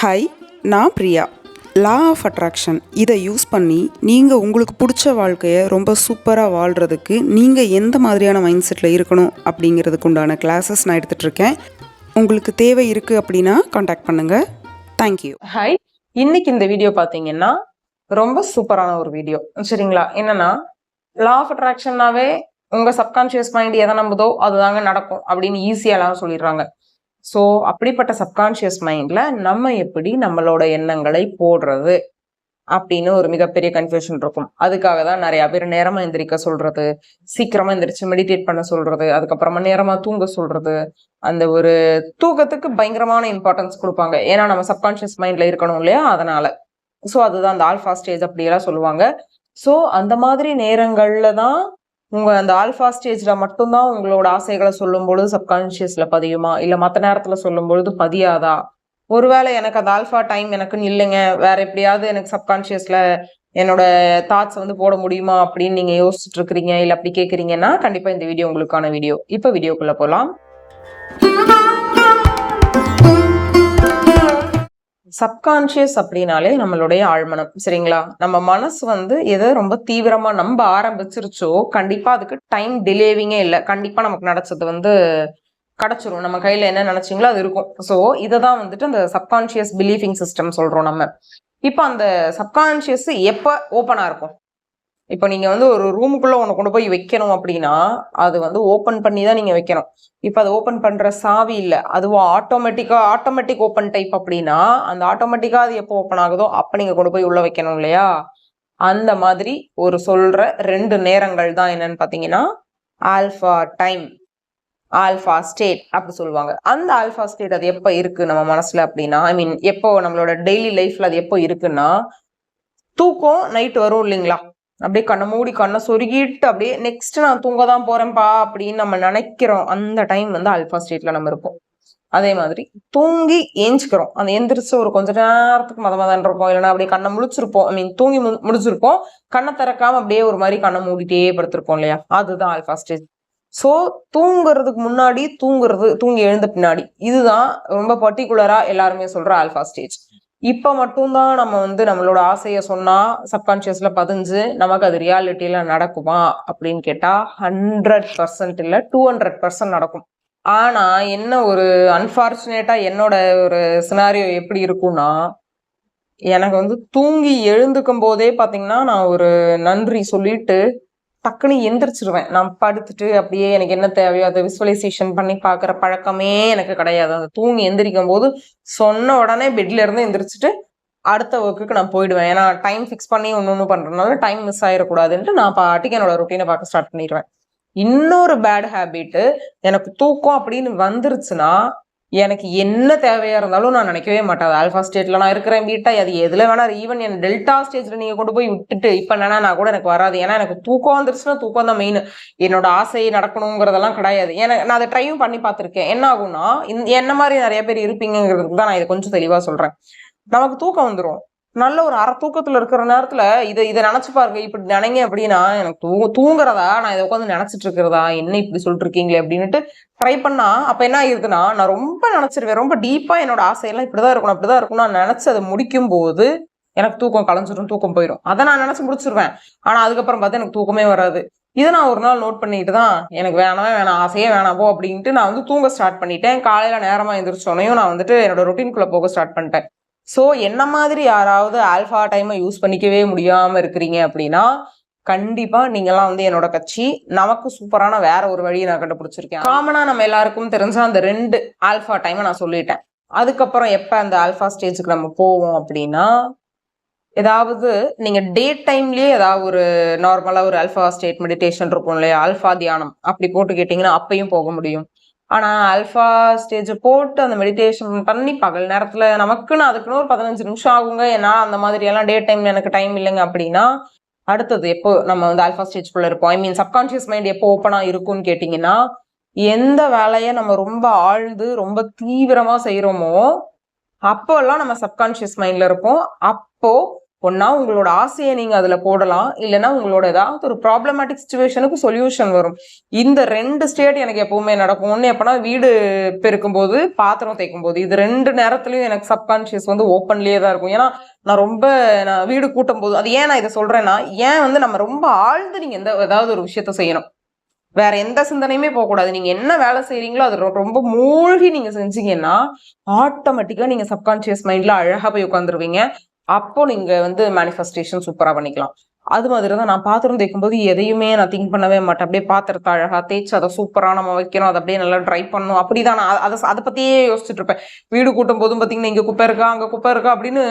Hi, நான் Priya. Law of attraction இதை use பண்ணி நீங்கள் உங்களுக்கு பிடிச்ச வாழ்க்கையை ரொம்ப சூப்பராக வாழ்கிறதுக்கு நீங்கள் எந்த மாதிரியான மைண்ட் செட்டில் இருக்கணும் அப்படிங்கிறதுக்கு உண்டான கிளாஸஸ் நான் எடுத்துகிட்ருக்கேன். உங்களுக்கு தேவை இருக்குது அப்படின்னா காண்டாக்ட் பண்ணுங்கள். தேங்க்யூ. ஹாய், இன்னைக்கு இந்த வீடியோ பார்த்தீங்கன்னா ரொம்ப சூப்பரான ஒரு வீடியோ. சரிங்களா? என்னன்னா, லா ஆஃப் அட்ராக்ஷன்னாவே உங்கள் சப்கான்ஷியஸ் மைண்ட் எதை நம்புதோ அதுதாங்க நடக்கும் அப்படின்னு ஈஸியாக எல்லாரும் சொல்லிடுறாங்க. ஸோ அப்படிப்பட்ட சப்கான்ஷியஸ் மைண்ட்ல நம்ம எப்படி நம்மளோட எண்ணங்களை போடுறது அப்படின்னு ஒரு மிகப்பெரிய கன்ஃபியூஷன் இருக்கும். அதுக்காக தான் நிறைய பேர் நேரமா எந்திரிக்க சொல்றது, சீக்கிரமா எந்திரிச்சு மெடிடேட் பண்ண சொல்றது, அதுக்கப்புறமா நேரமா தூங்க சொல்றது. அந்த ஒரு தூக்கத்துக்கு பயங்கரமான இம்பார்ட்டன்ஸ் கொடுப்பாங்க. ஏன்னா நம்ம சப்கான்ஷியஸ் மைண்ட்ல இருக்கணும் இல்லையா, அதனால. ஸோ அதுதான் அந்த ஆல்ஃபா ஸ்டேஜ் அப்படியெல்லாம் சொல்லுவாங்க. ஸோ அந்த மாதிரி நேரங்கள்ல தான் உங்க அந்த ஆல்ஃபா ஸ்டேஜ்ல மட்டும்தான் உங்களோட ஆசைகளை சொல்லும் பொழுது சப்கான்ஷியஸ்ல பதியுமா, இல்ல மற்ற நேரத்துல சொல்லும் பொழுது பதியாதா? ஒருவேளை எனக்கு அந்த ஆல்ஃபா டைம் எனக்குன்னு இல்லைங்க, வேற எப்படியாவது எனக்கு சப்கான்ஷியஸ்ல என்னோட தாட்ஸ் போட முடியுமா அப்படின்னு நீங்க யோசிச்சுட்டு இருக்கிறீங்க, இல்ல அப்படி கேக்குறீங்கன்னா கண்டிப்பா இந்த வீடியோ உங்களுக்கான வீடியோ. இப்ப வீடியோக்குள்ள போலாம். சப்கான்ஷியஸ் அப்படின்னாலே நம்மளுடைய ஆழ்மனம். சரிங்களா? நம்ம மனசு எதை ரொம்ப தீவிரமா நம்ப ஆரம்பிச்சிருச்சோ கண்டிப்பா அதுக்கு டைம் டிலேவிங்கே இல்லை. கண்டிப்பா நமக்கு கிடைச்சது கிடைச்சிரும். நம்ம கையில என்ன நினைச்சீங்களோ அது இருக்கும். ஸோ இதை தான் அந்த சப்கான்ஷியஸ் பிலீஃபிங் சிஸ்டம் சொல்றோம் நம்ம. இப்போ அந்த சப்கான்ஷியஸ் எப்ப ஓப்பனா இருக்கும்? இப்போ நீங்க ஒரு ரூமுக்குள்ள ஒன்று கொண்டு போய் வைக்கணும் அப்படின்னா அது ஓப்பன் பண்ணி தான் நீங்க வைக்கணும். இப்போ அது ஓப்பன் பண்ற சாவி இல்லை, அதுவும் ஆட்டோமேட்டிக் ஓப்பன் டைப் அப்படின்னா அந்த ஆட்டோமேட்டிக்கா அது எப்போ ஓப்பன் ஆகுதோ அப்ப நீங்க கொண்டு போய் உள்ள வைக்கணும் இல்லையா? அந்த மாதிரி ஒரு சொல்ற 2 நேரங்கள் தான் என்னன்னு பாத்தீங்கன்னா ஆல்ஃபா டைம், ஆல்ஃபா ஸ்டேட் அப்படி சொல்லுவாங்க. அந்த ஆல்ஃபா ஸ்டேட் அது எப்போ இருக்கு நம்ம மனசுல அப்படின்னா, ஐ மீன் எப்போ நம்மளோட டெய்லி லைஃப்ல அது எப்போ இருக்குன்னா, தூக்கம் நைட் வரும் இல்லைங்களா, அப்படியே கண்ணை மூடி கண்ணை சொருகிட்டு அப்படியே நெக்ஸ்ட் நான் தூங்க தான் போறேன்ப்பா அப்படின்னு நம்ம நினைக்கிறோம். அந்த டைம் ஆல்ஃபா ஸ்டேட்ல நம்ம இருப்போம். அதே மாதிரி தூங்கி ஏஞ்சிக்கிறோம், அந்த எந்திரிச்சு ஒரு கொஞ்ச நேரத்துக்கு மதமதான் இருப்போம், இல்லைன்னா அப்படியே கண்ணை முழிச்சிருப்போம். ஐ மீன் தூங்கி முடிச்சிருப்போம், கண்ணை திறக்காம அப்படியே ஒரு மாதிரி கண்ணை மூடிட்டே படுத்திருப்போம் இல்லையா, அதுதான் ஆல்ஃபா ஸ்டேஜ். ஸோ தூங்குறதுக்கு முன்னாடி, தூங்கி எழுந்த பின்னாடி, இதுதான் ரொம்ப பர்டிகுலரா எல்லாருமே சொல்ற ஆல்ஃபா ஸ்டேஜ். இப்ப மட்டும்தான் நம்ம நம்மளோட ஆசைய சொன்னா சப்கான்ஷியஸ்ல பதிஞ்சு நமக்கு அது ரியாலிட்டியில நடக்குமா அப்படின்னு கேட்டா 100% இல்ல 200% நடக்கும். ஆனா என்ன ஒரு அன்பார்ச்சுனேட்டா என்னோட ஒரு சினாரியோ எப்படி இருக்கும்னா, எனக்கு தூங்கி எழுந்துக்கும் போதே பாத்தீங்கன்னா நான் ஒரு நன்றி சொல்லிட்டு டக்குன்னு எந்திரிச்சிருவேன். நான் படுத்துட்டு அப்படியே எனக்கு என்ன தேவையோ அதை விசுவலைசேஷன் பண்ணி பாக்குற பழக்கமே எனக்கு கிடையாது. அந்த தூங்கி எந்திரிக்கும் போது சொன்ன உடனே பெட்ல இருந்து எந்திரிச்சிட்டு அடுத்த ஒர்க்குக்கு நான் போயிடுவேன். ஏன்னா டைம் ஃபிக்ஸ் பண்ணி ஒன்று பண்றதுனால டைம் மிஸ் ஆயிடக்கூடாதுன்ட்டு நான் பாட்டுக்கு என்னோட ரொட்டீனை பார்க்க ஸ்டார்ட் பண்ணிடுவேன். இன்னொரு பேட் ஹேபிட், எனக்கு தூக்கம் அப்படின்னு வந்துருச்சுன்னா எனக்கு என்ன தேவையா இருந்தாலும் நான் நினைக்கவே மாட்டேன். ஆல்ஃபா ஸ்டேட்ல நான் இருக்கிறேன், வீட்டை அது எதுல வேணா, ஈவன் என் டெல்டா ஸ்டேஜ்ல நீங்க கொண்டு போய் விட்டுட்டு இப்ப என்னன்னா கூட எனக்கு வராது. ஏன்னா எனக்கு தூக்கம் வந்துருச்சுன்னா தூக்கம் தான் மெயின். என்னோட ஆசை நடக்கணுங்கிறதெல்லாம் கிடையாது. ஏன்னா நான் அதை ட்ரையும் பண்ணி பார்த்திருக்கேன். என்ன ஆகும்னா, என்ன மாதிரி நிறைய பேர் இருப்பீங்கிறதுக்கு தான் நான் இதை கொஞ்சம் தெளிவா சொல்றேன். நமக்கு தூக்கம் வந்துடும், நல்ல ஒரு அரை தூக்கத்துல இருக்கிற நேரத்துல இதை நினைச்சு பாருங்க. இப்படி நினைங்க அப்படின்னா, எனக்கு தூங்குறதா நான் இதை உட்காந்து நினைச்சிட்டு இருக்கிறதா, என்ன இப்படி சொல்லிட்டு இருக்கீங்களே அப்படின்னுட்டு ட்ரை பண்ணா அப்ப என்ன ஆயிருக்குன்னா, நான் ரொம்ப நினைச்சிருவேன். ரொம்ப டீப்பா என்னோட ஆசையெல்லாம் இப்படிதான் இருக்கணும் அப்படிதான் இருக்கணும் நான் நினைச்சு அதை முடிக்கும் போது எனக்கு தூக்கம் கலைஞ்சிடும், தூக்கம் போயிடும். அதை நான் நினைச்சு முடிச்சிருவேன். ஆனா அதுக்கப்புறம் பார்த்தா எனக்கு தூக்கமே வராது. இதை நான் ஒரு நாள் நோட் பண்ணிட்டு தான் எனக்கு வேணாம் ஆசையே வேணாம் போ அப்படின்ட்டு நான் தூங்க ஸ்டார்ட் பண்ணிட்டேன். காலையில நேரமா எந்திரிச்சோனையும் நான் என்னோட ரொட்டீன்குள்ள போக ஸ்டார்ட் பண்ணிட்டேன். ஸோ என்ன மாதிரி யாராவது ஆல்ஃபா டைமை யூஸ் பண்ணிக்கவே முடியாம இருக்கிறீங்க அப்படின்னா கண்டிப்பா நீங்கெல்லாம் என்னோட கட்சி. நமக்கு சூப்பரான வேற ஒரு வழியை நான் கண்டுபிடிச்சிருக்கேன். காமனா நம்ம எல்லாருக்கும் தெரிஞ்ச அந்த 2 ஆல்ஃபா டைமை நான் சொல்லிட்டேன். அதுக்கப்புறம் எப்ப அந்த ஆல்ஃபா ஸ்டேஜுக்கு நம்ம போவோம் அப்படின்னா, ஏதாவது நீங்க டே டைம்லயே ஏதாவது ஒரு நார்மலா ஒரு ஆல்ஃபா ஸ்டேட் மெடிடேஷன் இருக்கும் இல்லையா, ஆல்ஃபா தியானம் அப்படி போட்டு கேட்டீங்கன்னா அப்பயும் போக முடியும். ஆனா ஆல்ஃபா ஸ்டேஜ் போட்டு அந்த மெடிடேஷன் பண்ணி பகல் நேரத்துல நமக்குன்னு அதுக்குன்னு ஒரு 15 நிமிஷம் ஆகுங்க, ஏன்னா அந்த மாதிரி எல்லாம் டே டைம்ல எனக்கு டைம் இல்லைங்க அப்படின்னா, அடுத்தது எப்போ நம்ம ஆல்ஃபா ஸ்டேஜ்குள்ள இருப்போம், ஐ மீன் சப்கான்ஷியஸ் மைண்ட் எப்போ ஓப்பனா இருக்கும்னு கேட்டீங்கன்னா, எந்த வேலையை நம்ம ரொம்ப ஆழ்ந்து ரொம்ப தீவிரமா செய்யறோமோ அப்போல்லாம் நம்ம சப்கான்ஷியஸ் மைண்ட்ல இருப்போம். அப்போ ஒன்னா உங்களோட ஆசையை நீங்க அதுல போடலாம், இல்லைன்னா உங்களோட ஏதாவது ஒரு ப்ராப்ளமேட்டிக் சுச்சுவேஷனுக்கு சொல்யூஷன் வரும். இந்த 2 ஸ்டேட் எனக்கு எப்பவுமே நடக்கும். ஒண்ணு எப்பனா வீடு பெருக்கும் போது, பாத்திரம் தேய்க்கும் போது. இது 2 நேரத்துலயும் எனக்கு சப்கான்ஷியஸ் வந்து ஓப்பன்லயே தான் இருக்கும். ஏன்னா நான் வீடு கூட்டும் போது, அது ஏன் நான் இதை சொல்றேன்னா, ஏன் வந்து நம்ம ரொம்ப ஆழ்ந்து நீங்க ஏதாவது ஒரு விஷயத்த செய்யணும். வேற எந்த சிந்தனையுமே போகக்கூடாது. நீங்க என்ன வேலை செய்றீங்களோ அது ரொம்ப மூழ்கி நீங்க செஞ்சீங்கன்னா ஆட்டோமேட்டிக்கா நீங்க சப்கான்ஷியஸ் மைண்ட்ல அழகா போய் உட்காந்துருவீங்க. அப்போ நீங்க வந்து மேனிஃபெஸ்டேஷன் சூப்பரா பண்ணிக்கலாம். அது மாதிரி தான் நான் பாத்திரம் தேய்க்கும் போது எதையுமே நான் திங்க் பண்ணவே மாட்டேன். அப்படியே பாத்திரத்தை அழகா தேய்ச்சி அதை சூப்பரா நம்ம வைக்கணும், அதை அப்படியே நல்லா ட்ரை பண்ணணும், அப்படிதான் நான் அதை பத்தியே யோசிச்சுட்டு இருப்பேன். வீடு கூட்டும் போதும் பாத்தீங்கன்னா இங்க குப்பை இருக்கா அங்க குப்பை இருக்கா அப்படின்னு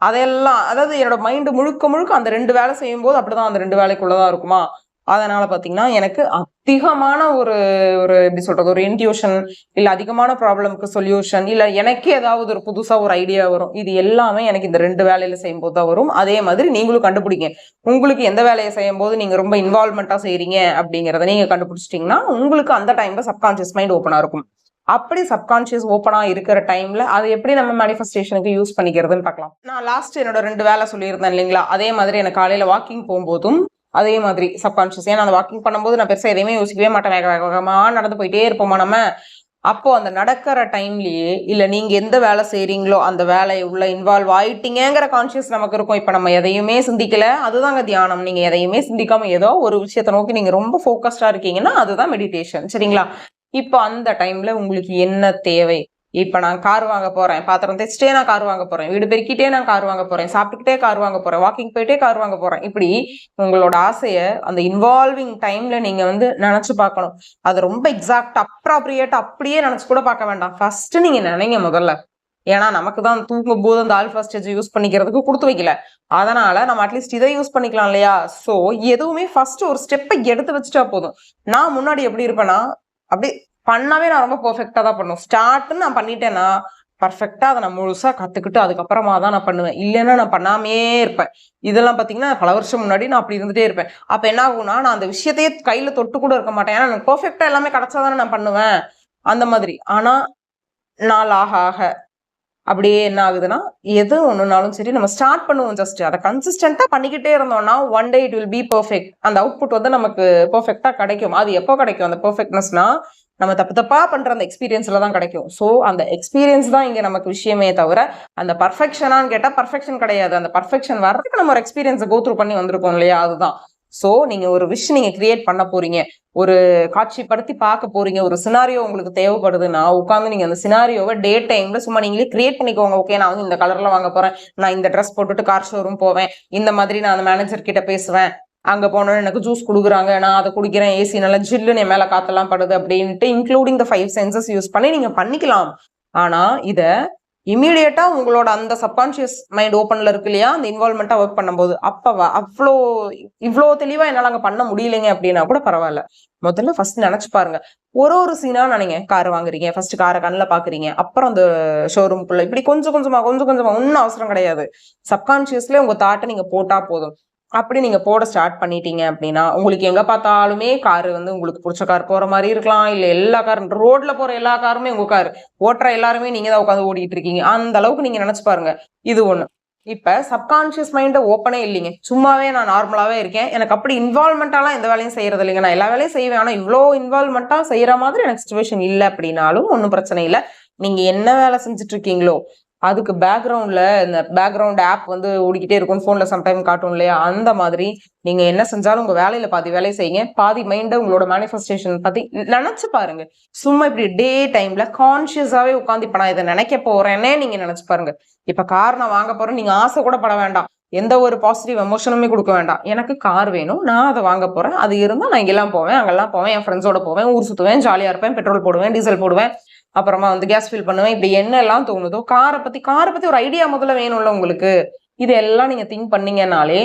அதெல்லாம், அதாவது என்னோட மைண்டு முழுக்க முழுக்க அந்த 2 வேலை செய்யும் போது அப்படிதான் அந்த 2 வேலைக்குள்ளதான் இருக்குமா. அதனால பாத்தீங்கன்னா எனக்கு அதிகமான ஒரு ஒரு எப்படி சொல்றது, ஒரு இன்ட்யூஷன், இல்ல அதிகமான ப்ராப்ளம்க்கு சொல்யூஷன், இல்ல எனக்கே ஏதாவது ஒரு புதுசா ஒரு ஐடியா வரும். இது எல்லாமே எனக்கு இந்த 2 வேலையில செய்யும் போது தான் வரும். அதே மாதிரி நீங்களும் கண்டுபிடிங்க. உங்களுக்கு எந்த வேலையை செய்யும் போது நீங்க ரொம்ப இன்வால்வ்மெண்டா செய்றீங்க அப்படிங்கறத நீங்க கண்டுபிடிச்சிட்டீங்கன்னா உங்களுக்கு அந்த டைம்ல சப்கான்ஷியஸ் மைண்ட் ஓப்பனா இருக்கும். அப்படி சப்கான்ஷியஸ் ஓப்பனா இருக்கிற டைம்ல அது எப்படி நம்ம மேனிஃபெஸ்டேஷனுக்கு யூஸ் பண்ணிக்கிறதுன்னு பார்க்கலாம். நான் லாஸ்ட் என்னோட 2 வேலை சொல்லியிருந்தேன் இல்லைங்களா, அதே மாதிரி எனக்கு காலையில வாக்கிங் போகும்போதும் அதே மாதிரி சப்கான்ஷியஸ், ஏன்னா அந்த வாக்கிங் பண்ணும்போது நான் பெருசா எதையுமே யோசிக்கவே மாட்டேன், வேக வேகமா நடந்து போயிட்டே இருப்போமா நம்ம. அப்போ அந்த நடக்கிற டைம்லயே இல்ல நீங்க எந்த வேலை செய்றீங்களோ அந்த வேலையை உள்ள இன்வால்வ் ஆயிட்டீங்கிற கான்சியஸ் நமக்கு இருக்கும். இப்ப நம்ம எதையுமே சிந்திக்கல, அதுதாங்க தியானம். நீங்க எதையுமே சிந்திக்காம ஏதோ ஒரு விஷயத்தை நோக்கி நீங்க ரொம்ப போக்கஸ்டா இருக்கீங்கன்னா அதுதான் மெடிடேஷன், சரிங்களா. இப்போ அந்த டைம்ல உங்களுக்கு என்ன தேவை? இப்ப நான் கார் வாங்க போறேன், பாத்திரம் தேய்ச்சிட்டே நான் கார் வாங்க போறேன், வீடு பெருக்கிட்டே நான் கார் வாங்க போறேன், சாப்பிட்டுக்கிட்டே கார் வாங்க போறேன், வாக்கிங் போயிட்டே கார் வாங்க போறேன், இப்படி உங்களோட ஆசைய அந்த இன்வால்விங் டைம்ல நீங்க வந்து நினைச்சு பார்க்கணும். அது ரொம்ப எக்ஸாக்ட் அப்ராப்ரியேட் அப்படியே நினைச்சு கூட பார்க்க வேண்டாம். ஃபர்ஸ்ட் நீங்க நினைங்க முதல்ல. ஏன்னா நமக்கு தான் தூங்கும் போது அந்த ஆல்ஃபா ஸ்டேஜ் யூஸ் பண்ணிக்கிறதுக்கு கொடுத்து வைக்கல. அதனால நம்ம அட்லீஸ்ட் இதை யூஸ் பண்ணிக்கலாம் இல்லையா. சோ எதுவுமே ஃபர்ஸ்ட் ஒரு ஸ்டெப்பை எடுத்து வச்சுட்டா போதும். நான் முன்னாடி எப்படி இருப்பேன்னா, அப்படி பண்ணாவே நான் ரொம்ப பெர்ஃபெக்டா தான் பண்ணுவேன். ஸ்டார்ட்னு நான் பண்ணிட்டேன்னா பர்ஃபெக்டா அதை நான் முழுசா கத்துக்கிட்டு அதுக்கப்புறமா தான் நான் பண்ணுவேன். இல்லைன்னா நான் பண்ணாமே இருப்பேன். இதெல்லாம் பாத்தீங்கன்னா பல வருஷம் முன்னாடி நான் அப்படி இருந்துட்டே இருப்பேன். அப்ப என்ன ஆகும்னா நான் அந்த விஷயத்தையே கையில தொட்டு கூட இருக்க மாட்டேன். ஏன்னா எனக்கு பெர்ஃபெக்டா எல்லாமே கிடைச்சாதானே நான் பண்ணுவேன் அந்த மாதிரி. ஆனா நாள் ஆக ஆக அப்படியே என்ன ஆகுதுன்னா, எது ஒண்ணுனாலும் சரி நம்ம ஸ்டார்ட் பண்ணுவோம். ஜஸ்ட் அதை கன்சிஸ்டன்டா பண்ணிக்கிட்டே இருந்தோம்னா one day it will be perfect. அந்த அவுட்புட் வந்து நமக்கு பெர்ஃபெக்டா கிடைக்கும். அது எப்போ கிடைக்கும் அந்த பெர்ஃபெக்ட்னஸ்னா, நம்ம தப்பா பண்ற அந்த எக்ஸ்பீரியன்ஸ்ல தான் கிடைக்கும். சோ அந்த எக்ஸ்பீரியன்ஸ் தான் இங்க நமக்கு விஷயமே தவிர அந்த பர்ஃபெக்ஷனான்னு கேட்டா பர்ஃபெக்ஷன் கிடையாது. அந்த பர்ஃபெக்ஷன் வர்றதுக்கு நம்ம ஒரு எக்ஸ்பீரியன்ஸை கோ த்ரூ பண்ணி வந்திருக்கோம் இல்லையா, அதுதான். சோ நீங்க ஒரு விஷயம் நீங்க கிரியேட் பண்ண போறீங்க, ஒரு காட்சிப்படுத்தி பார்க்க போறீங்க, ஒரு சினாரியோ உங்களுக்கு தேவைப்படுதுன்னா உட்காந்து நீங்க அந்த சினாரியோவை டே டைம்ல சும்மா நீங்களே கிரியேட் பண்ணிக்கோங்க. ஓகே, நான் வந்து இந்த கலர்ல வாங்க போறேன், நான் இந்த ட்ரெஸ் போட்டுட்டு கார் ஷோரூம் போவேன், இந்த மாதிரி நான் அந்த மேனேஜர் கிட்ட பேசுவேன், அங்க போனோன்னு எனக்கு ஜூஸ் கொடுக்குறாங்க, நான் அதை குடிக்கிறேன், ஏசி நல்லா ஜில்லுன்னு என் மேல காத்தெல்லாம் படுது அப்படின்ட்டு இன்க்ளூடிங் த 5 சென்சஸ் யூஸ் பண்ணி நீங்க பண்ணிக்கலாம். ஆனா இத இமீடியட்டா உங்களோட அந்த சப்கான்சியஸ் மைண்ட் ஓப்பன்ல இருக்கு இல்லையா, அந்த இன்வால்வ்மெண்டா ஒர்க் பண்ணும்போது அப்பவா இவ்வளோ தெளிவா என்னால அங்க பண்ண முடியலைங்க அப்படின்னா கூட பரவாயில்ல. முதல்ல ஃபர்ஸ்ட் நினைச்சு பாருங்க. ஒரு சீனா நினைங்க. கார் வாங்குறீங்க, ஃபர்ஸ்ட் காரை கண்ணில் பாக்குறீங்க, அப்புறம் அந்த ஷோரூம்குள்ள இப்படி கொஞ்சம் கொஞ்சமா ஒன்னும் அவசரம் கிடையாது. சப்கான்சியஸ்ல உங்க தாட்டை நீங்க போட்டா போதும். அப்படி நீங்க போட ஸ்டார்ட் பண்ணிட்டீங்க அப்படின்னா உங்களுக்கு எங்க பார்த்தாலுமே காரு வந்து உங்களுக்கு பிடிச்ச கார் போற மாதிரி இருக்கலாம். இல்ல எல்லா காரும் ரோட்ல போற எல்லா காருமே உங்க காரு, ஓட்டுற எல்லாருமே நீங்க தான் உட்காந்து ஓடிட்டு இருக்கீங்க. அந்த அளவுக்கு நீங்க நினைச்சு பாருங்க. இது ஒண்ணு. இப்ப சப்கான்சியஸ் மைண்ட் ஓப்பனே இல்லைங்க, சும்மாவே நான் நார்மலாவே இருக்கேன், எனக்கு அப்படி இன்வால்வ்மெண்டாலாம் எந்த வேலையும் செய்யறது இல்லைங்க. நான் எல்லா வேலையும் செய்வேன், ஆனா இவ்வளோ இன்வால்வ்மெண்டா செய்யற மாதிரி எனக்கு சிச்சுவேஷன் இல்லை அப்படின்னாலும் ஒன்றும் பிரச்சனை இல்லை. நீங்க என்ன வேலை செஞ்சுட்டு இருக்கீங்களோ அதுக்கு பேக்ரவுண்ட்ல இந்த பேக்ரவுண்ட் ஆப் வந்து ஓடிக்கிட்டே இருக்கும், போன்ல சம்டைம் காட்டும் இல்லையா, அந்த மாதிரி நீங்க என்ன செஞ்சாலும் உங்க வேலையில பாதி வேலையை செய்யுங்க, பாதி மைண்ட உங்களோட மேனிஃபெஸ்டேஷன் பத்தி நினைச்சு பாருங்க. சும்மா இப்படி டே டைம்ல கான்சியஸாவே உட்காந்து இப்ப நான் இதை நினைக்க போறேன்னே நீங்க நினைச்சு பாருங்க. இப்ப கார் நான் வாங்க போறேன் நீங்க ஆசை கூட பட வேண்டாம், எந்த ஒரு பாசிட்டிவ் எமோஷனுமே கொடுக்க வேண்டாம். எனக்கு கார் வேணும், நான் அதை வாங்க போறேன், அது இருந்தா நான் இங்கெல்லாம் போவேன், அங்கெல்லாம் போவேன், என் ஃப்ரெண்ட்ஸோட போவேன், ஊர் சுத்துவேன், ஜாலியா இருப்பேன், பெட்ரோல் போடுவேன், டீசல் போடுவேன், அப்புறமா வந்து கேஸ் ஃபில் பண்ணுவேன். இப்படி என்ன எல்லாம் தோணுதோ காரை பத்தி ஒரு ஐடியா முதல்ல வேணும்ல உங்களுக்கு. இது எல்லாம் நீங்க திங்க் பண்ணீங்கன்னாலே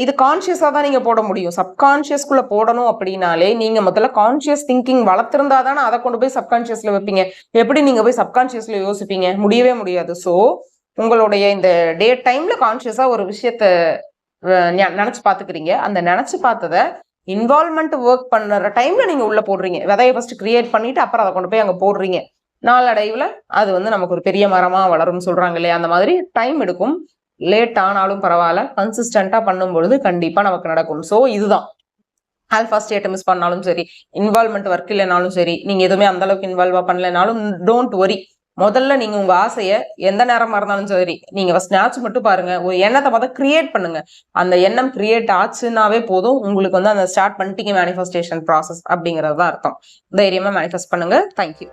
இது கான்சியஸா தான் நீங்க போட முடியும். சப்கான்சியஸ்குள்ள போடணும் அப்படின்னாலே நீங்க முதல்ல கான்சியஸ் திங்கிங் வளர்த்திருந்தா தானே அதை கொண்டு போய் சப்கான்சியஸ்ல வைப்பீங்க. எப்படி நீங்க போய் சப்கான்சியஸ்ல யோசிப்பீங்க? முடியவே முடியாது. சோ உங்களுடைய இந்த டே டைம்ல கான்சியஸா ஒரு விஷயத்த நினைச்சு பாத்துக்கிறீங்க. அந்த நினைச்சு பார்த்ததை இன்வால்வ்மெண்ட் ஒர்க் பண்ணுற டைம்ல நீங்க உள்ள போடுறீங்க. விதையை ஃபர்ஸ்ட் கிரியேட் பண்ணிட்டு அப்புறம் அதை கொண்டு போய் அங்க போடுறீங்க. நாளடைவுல அது வந்து நமக்கு ஒரு பெரிய மரமா வளரும்னு சொல்றாங்க இல்லையா, அந்த மாதிரி டைம் எடுக்கும். லேட் ஆனாலும் பரவாயில்ல, கன்சிஸ்டண்டா பண்ணும் பொழுது கண்டிப்பா நமக்கு நடக்கும். ஸோ இதுதான் ஆல்ஃபா ஸ்டேட்டை மிஸ் பண்ணாலும் சரி, இன்வால்வ்மெண்ட் ஒர்க் இல்லைனாலும் சரி, நீங்க எதுவுமே அந்த அளவுக்கு இன்வால்வா பண்ணலைனாலும் டோன்ட் வரி. முதல்ல நீங்க உங்க ஆசைய எந்த நேரமா இருந்தாலும் சரி, நீங்க ஃபர்ஸ்ட் நினைச்சு மட்டும் பாருங்க. ஒரு எண்ணத்தை பார்த்தா கிரியேட் பண்ணுங்க. அந்த எண்ணம் கிரியேட் ஆச்சுன்னாவே போதும், உங்களுக்கு வந்து அந்த ஸ்டார்ட் பண்ணிட்டீங்க மேனிஃபெஸ்டேஷன் ப்ராசஸ் அப்படிங்கிறது தான் அர்த்தம். தைரியமா மேனிஃபெஸ்ட் பண்ணுங்க. தேங்க்யூ.